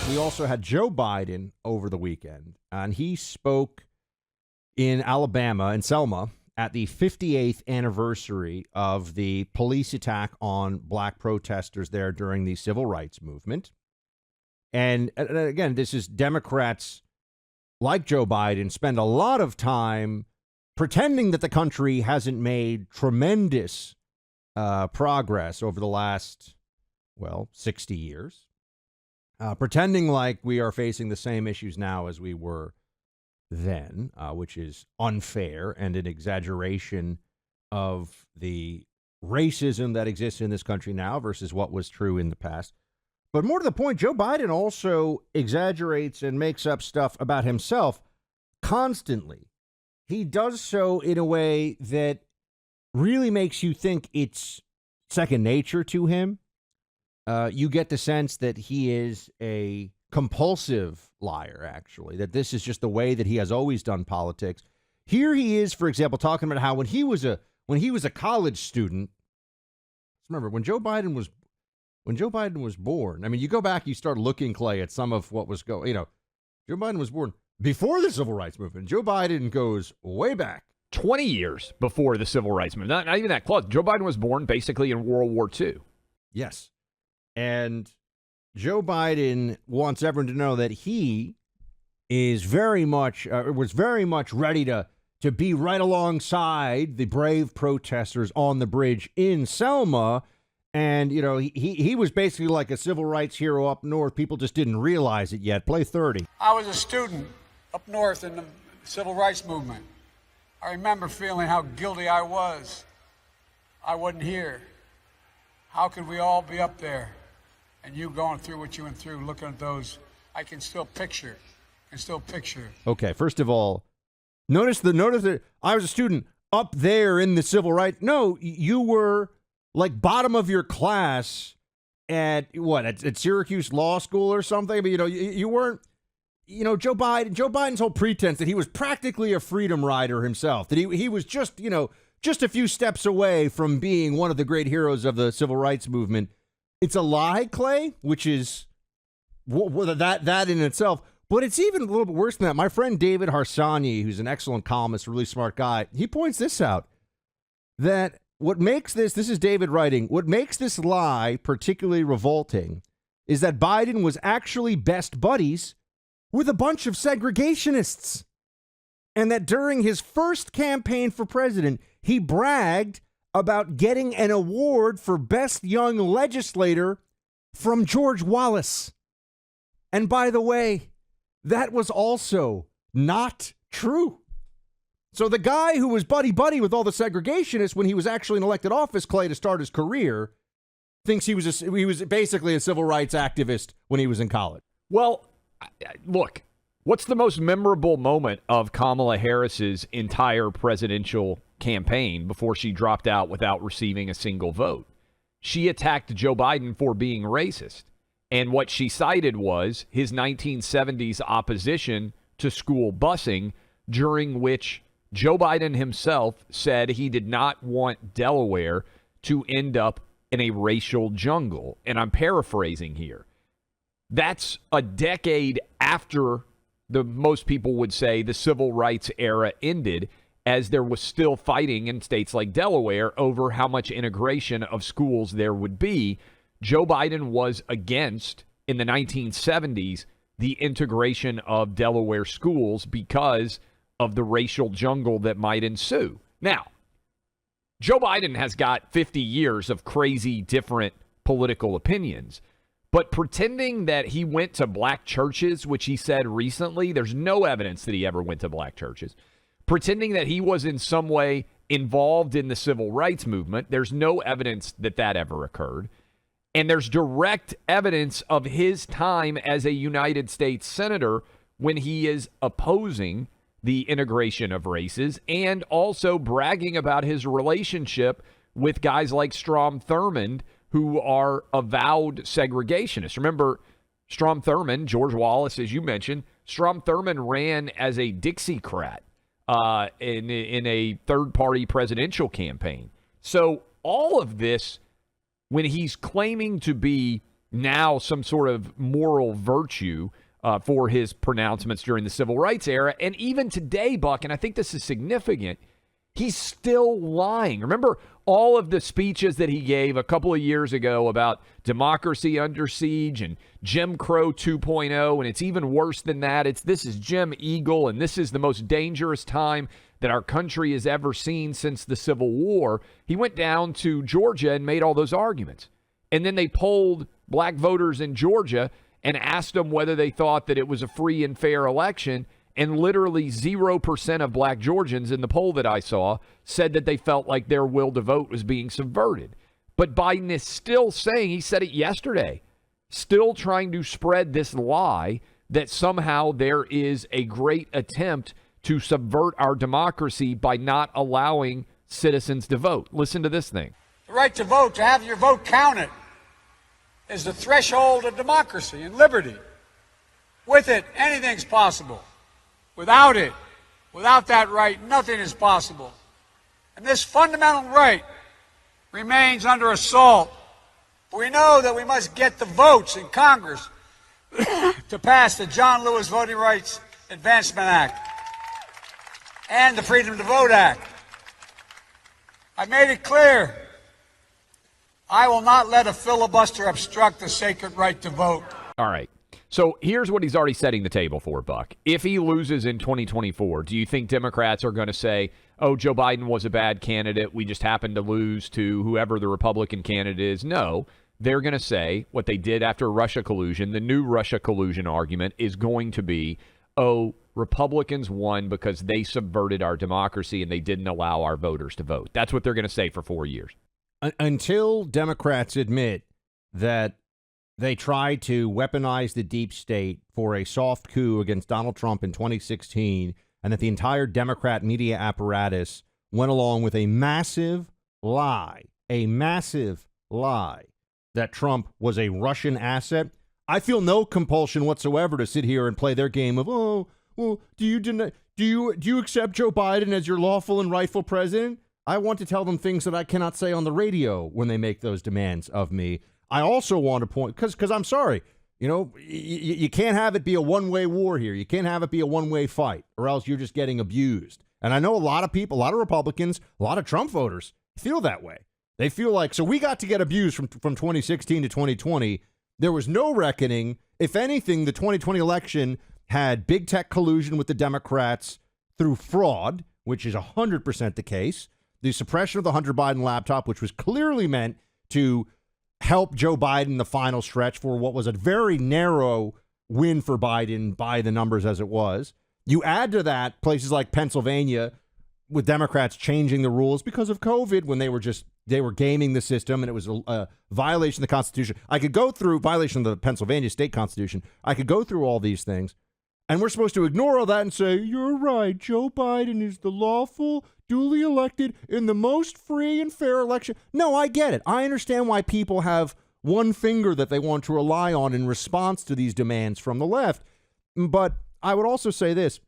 We also had Joe Biden over the weekend, and he spoke in Alabama, in Selma, at the 58th anniversary of the police attack on black protesters there during the civil rights movement. And again, this is Democrats like Joe Biden spend a lot of time pretending that the country hasn't made tremendous progress over the last, 60 years. Pretending like we are facing the same issues now as we were then, which is unfair and an exaggeration of the racism that exists in this country now versus what was true in the past. But more to the point, Joe Biden also exaggerates and makes up stuff about himself constantly. He does so in a way that really makes you think it's second nature to him. You get the sense that he is a compulsive liar, actually, that this is just the way that he has always done politics. Here he is, for example, talking about how when he was a college student, remember when Joe Biden was born. I mean, you go back, you start looking, Clay, at some of what was going. Joe Biden was born before the civil rights movement. Joe Biden goes way back. 20 years before the civil rights movement. Not even that close. Joe Biden was born basically in World War II. Yes. And Joe Biden wants everyone to know that he is was very much ready to be right alongside the brave protesters on the bridge in Selma. And, he was basically like a civil rights hero up north. People just didn't realize it yet. Play 30. I was a student up north in the civil rights movement. I remember feeling how guilty I was. I wasn't here. How could we all be up there? And you going through what you went through, looking at those, I can still picture. Okay, first of all, notice that I was a student up there in the civil rights. No, you were like bottom of your class at Syracuse Law School or something. But you weren't. Joe Biden's whole pretense that he was practically a freedom rider himself, that he was just a few steps away from being one of the great heroes of the civil rights movement. It's a lie, Clay, which is that in itself. But it's even a little bit worse than that. My friend David Harsanyi, who's an excellent columnist, really smart guy, he points this out, that what makes this is David writing, what makes this lie particularly revolting is that Biden was actually best buddies with a bunch of segregationists. And that during his first campaign for president, he bragged about getting an award for best young legislator from George Wallace. And by the way, that was also not true. So the guy who was buddy-buddy with all the segregationists when he was actually in elected office, Clay, to start his career, thinks he was basically a civil rights activist when he was in college. Well, look, what's the most memorable moment of Kamala Harris's entire presidential campaign before she dropped out without receiving a single vote? She attacked Joe Biden for being racist. And what she cited was his 1970s opposition to school busing, during which Joe Biden himself said he did not want Delaware to end up in a racial jungle. And I'm paraphrasing here. That's a decade after most people would say the civil rights era ended, as there was still fighting in states like Delaware over how much integration of schools there would be. Joe Biden was against, in the 1970s, the integration of Delaware schools because of the racial jungle that might ensue. Now, Joe Biden has got 50 years of crazy different political opinions, but pretending that he went to black churches, which he said recently, there's no evidence that he ever went to black churches. Pretending that he was in some way involved in the civil rights movement, there's no evidence that that ever occurred. And there's direct evidence of his time as a United States senator when he is opposing the integration of races and also bragging about his relationship with guys like Strom Thurmond, who are avowed segregationists. Remember, Strom Thurmond, George Wallace, as you mentioned, Strom Thurmond ran as a Dixiecrat in a third-party presidential campaign. So all of this, when he's claiming to be now some sort of moral virtue for his pronouncements during the civil rights era. And even today, Buck, and I think this is significant, he's still lying. Remember all of the speeches that he gave a couple of years ago about democracy under siege and Jim Crow 2.0, and it's even worse than that. This is Jim Eagle, and this is the most dangerous time that our country has ever seen since the Civil War. He went down to Georgia and made all those arguments. And then they polled black voters in Georgia and asked them whether they thought that it was a free and fair election. And literally 0% of black Georgians in the poll that I saw said that they felt like their will to vote was being subverted. But Biden is still saying, he said it yesterday, still trying to spread this lie that somehow there is a great attempt to subvert our democracy by not allowing citizens to vote. Listen to this thing. The right to vote, to have your vote counted, is the threshold of democracy and liberty. With it, anything's possible. Without it, without that right, nothing is possible. And this fundamental right remains under assault. We know that we must get the votes in Congress to pass the John Lewis Voting Rights Advancement Act and the Freedom to Vote Act. I made it clear, I will not let a filibuster obstruct the sacred right to vote. All right. So here's what he's already setting the table for, Buck. If he loses in 2024, do you think Democrats are going to say, oh, Joe Biden was a bad candidate, we just happened to lose to whoever the Republican candidate is? No. They're going to say what they did after Russia collusion. The new Russia collusion argument is going to be, oh, Republicans won because they subverted our democracy and they didn't allow our voters to vote. That's what they're going to say for 4 years. Until Democrats admit that they tried to weaponize the deep state for a soft coup against Donald Trump in 2016, and that the entire Democrat media apparatus went along with a massive lie that Trump was a Russian asset, I feel no compulsion whatsoever to sit here and play their game of, oh, well, do you accept Joe Biden as your lawful and rightful president? I want to tell them things that I cannot say on the radio when they make those demands of me. I also want to point, because I'm sorry, you can't have it be a one-way war here. You can't have it be a one-way fight, or else you're just getting abused. And I know a lot of people, a lot of Republicans, a lot of Trump voters feel that way. They feel like, so we got to get abused from 2016 to 2020. There was no reckoning. If anything, the 2020 election had big tech collusion with the Democrats through fraud, which is 100% the case. The suppression of the Hunter Biden laptop, which was clearly meant to help Joe Biden in the final stretch for what was a very narrow win for Biden by the numbers as it was. You add to that places like Pennsylvania with Democrats changing the rules because of COVID when they were gaming the system and it was a violation of the Constitution. I could go through violation of the Pennsylvania state Constitution. I could go through all these things. And we're supposed to ignore all that and say, you're right, Joe Biden is the lawful, duly elected in the most free and fair election. No, I get it. I understand why people have one finger that they want to rely on in response to these demands from the left. But I would also say this.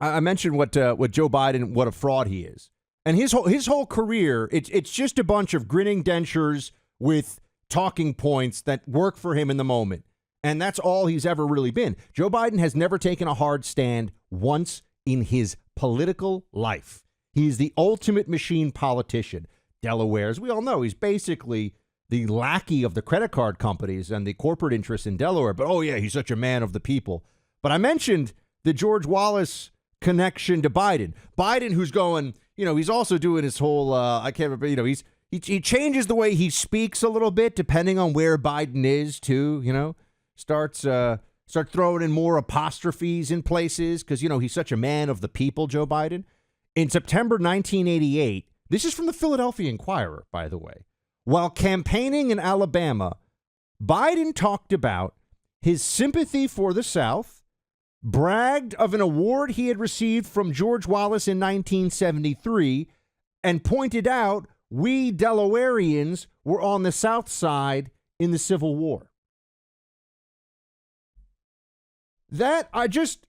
I mentioned what Joe Biden, what a fraud he is. And his whole career, it's just a bunch of grinning dentures with talking points that work for him in the moment. And that's all he's ever really been. Joe Biden has never taken a hard stand once in his political life. He's the ultimate machine politician. Delaware, as we all know, he's basically the lackey of the credit card companies and the corporate interests in Delaware. But, oh, yeah, he's such a man of the people. But I mentioned the George Wallace connection to Biden. Biden, who's going, he's also doing his whole, I can't remember, he changes the way he speaks a little bit depending on where Biden is, too, Start throwing in more apostrophes in places because, he's such a man of the people, Joe Biden. In September 1988, this is from the Philadelphia Inquirer, by the way, while campaigning in Alabama, Biden talked about his sympathy for the South, bragged of an award he had received from George Wallace in 1973, and pointed out we Delawareans were on the South side in the Civil War. That I just,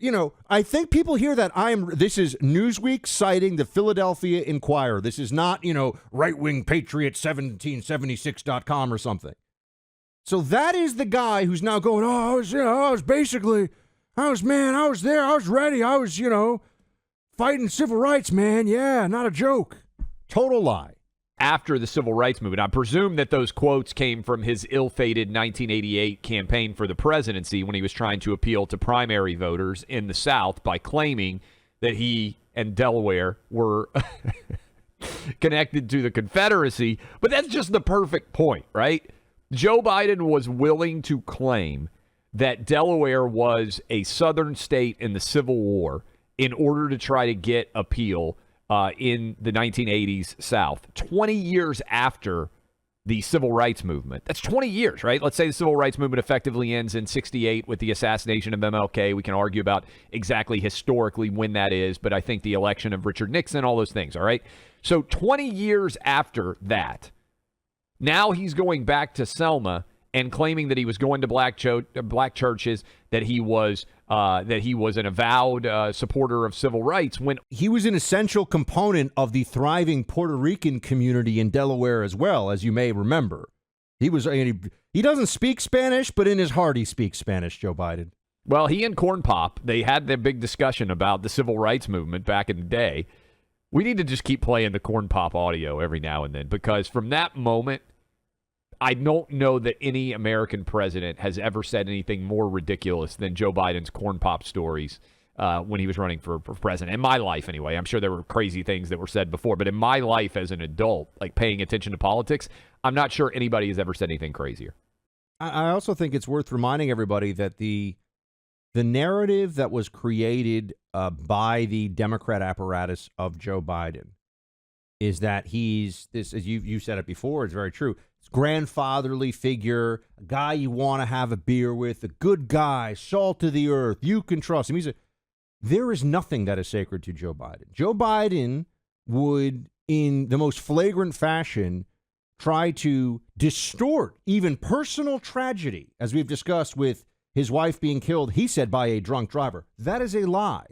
I think people hear that this is Newsweek citing the Philadelphia Inquirer. This is not, right-wing patriot 1776.com or something. So that is the guy who's now going, I was there, I was there, I was ready, I was, fighting civil rights, man. Yeah, not a joke. Total lie. After the civil rights movement, I presume that those quotes came from his ill-fated 1988 campaign for the presidency when he was trying to appeal to primary voters in the South by claiming that he and Delaware were connected to the Confederacy. But that's just the perfect point, right? Joe Biden was willing to claim that Delaware was a southern state in the Civil War in order to try to get appeal in the 1980s South, 20 years after the civil rights movement. That's 20 years, right? Let's say the civil rights movement effectively ends in 68 with the assassination of MLK. We can argue about exactly historically when that is, but I think the election of Richard Nixon, all those things, all right? So 20 years after that, now he's going back to Selma and claiming that he was going to black churches, that he was an avowed supporter of civil rights. When he was an essential component of the thriving Puerto Rican community in Delaware as well, as you may remember. He doesn't speak Spanish, but in his heart he speaks Spanish, Joe Biden. Well, he and Corn Pop, they had their big discussion about the civil rights movement back in the day. We need to just keep playing the Corn Pop audio every now and then, because from that moment, I don't know that any American president has ever said anything more ridiculous than Joe Biden's Corn Pop stories when he was running for president. In my life, anyway. I'm sure there were crazy things that were said before, but in my life as an adult, like paying attention to politics, I'm not sure anybody has ever said anything crazier. I also think it's worth reminding everybody that the narrative that was created by the Democrat apparatus of Joe Biden is that he's this, as you said it before, it's very true. It's grandfatherly figure, a guy you want to have a beer with, a good guy, salt of the earth. You can trust him. There is nothing that is sacred to Joe Biden. Joe Biden would, in the most flagrant fashion, try to distort even personal tragedy, as we've discussed with his wife being killed, he said, by a drunk driver. That is a lie.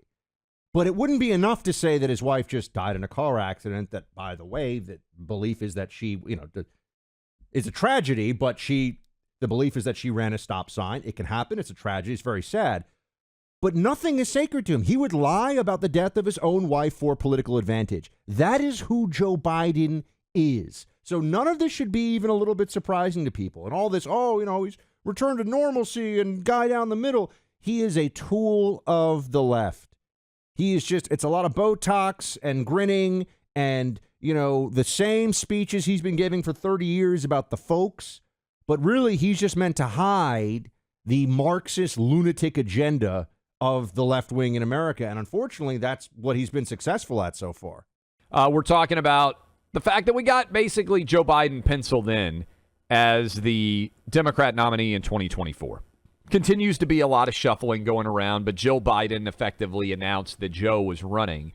But it wouldn't be enough to say that his wife just died in a car accident, that, by the way, the belief is that she, it's a tragedy, but the belief is that she ran a stop sign. It can happen. It's a tragedy. It's very sad. But nothing is sacred to him. He would lie about the death of his own wife for political advantage. That is who Joe Biden is. So none of this should be even a little bit surprising to people. And all this, he's returned to normalcy and guy down the middle. He is a tool of the left. He is it's a lot of Botox and grinning and, the same speeches he's been giving for 30 years about the folks. But really, he's just meant to hide the Marxist lunatic agenda of the left wing in America. And unfortunately, that's what he's been successful at so far. We're talking about the fact that we got basically Joe Biden penciled in as the Democrat nominee in 2024. Continues to be a lot of shuffling going around, but Jill Biden effectively announced that Joe was running.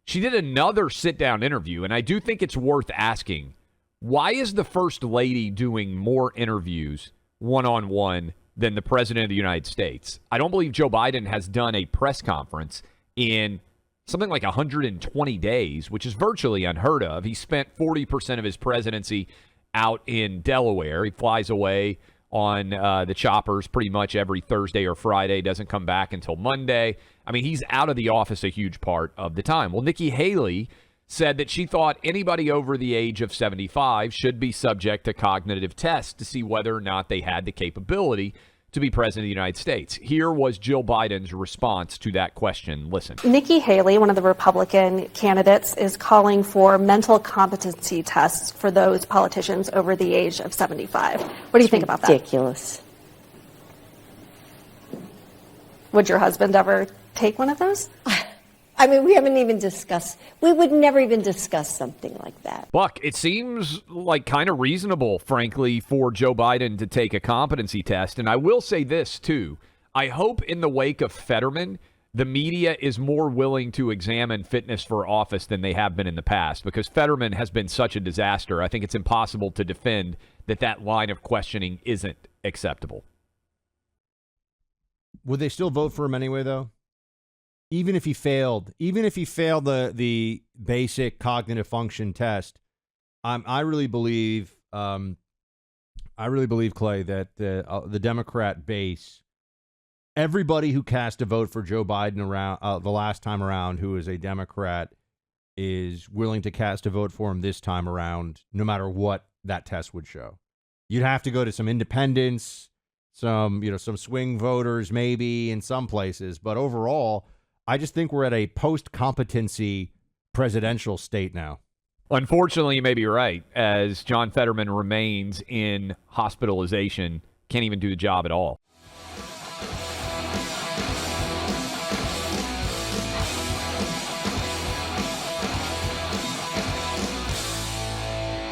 She did another sit-down interview, and I do think it's worth asking, why is the First Lady doing more interviews one-on-one than the President of the United States? I don't believe Joe Biden has done a press conference in something like 120 days, which is virtually unheard of. He spent 40% of his presidency out in Delaware. He flies away on the choppers pretty much every Thursday or Friday, doesn't come back until Monday. I mean, he's out of the office a huge part of the time. Well, Nikki Haley said that she thought anybody over the age of 75 should be subject to cognitive tests to see whether or not they had the capability to be president of the United States. Here was Jill Biden's response to that question. Listen. Nikki Haley, one of the Republican candidates, is calling for mental competency tests for those politicians over the age of 75. What do you think about that? Ridiculous. Would your husband ever take one of those? I mean, we would never even discuss something like that. Buck, it seems like kind of reasonable, frankly, for Joe Biden to take a competency test. And I will say this, too. I hope in the wake of Fetterman, the media is more willing to examine fitness for office than they have been in the past, because Fetterman has been such a disaster. I think it's impossible to defend that line of questioning isn't acceptable. Would they still vote for him anyway, though? Even if he failed the basic cognitive function test, I really believe I really believe, Clay, that the Democrat base, everybody who cast a vote for Joe Biden around the last time around who is a Democrat is willing to cast a vote for him this time around, no matter what that test would show. You'd have to go to some independents, some swing voters maybe in some places. But overall, I just think we're at a post-competency presidential state now. Unfortunately, you may be right, as John Fetterman remains in hospitalization, can't even do the job at all.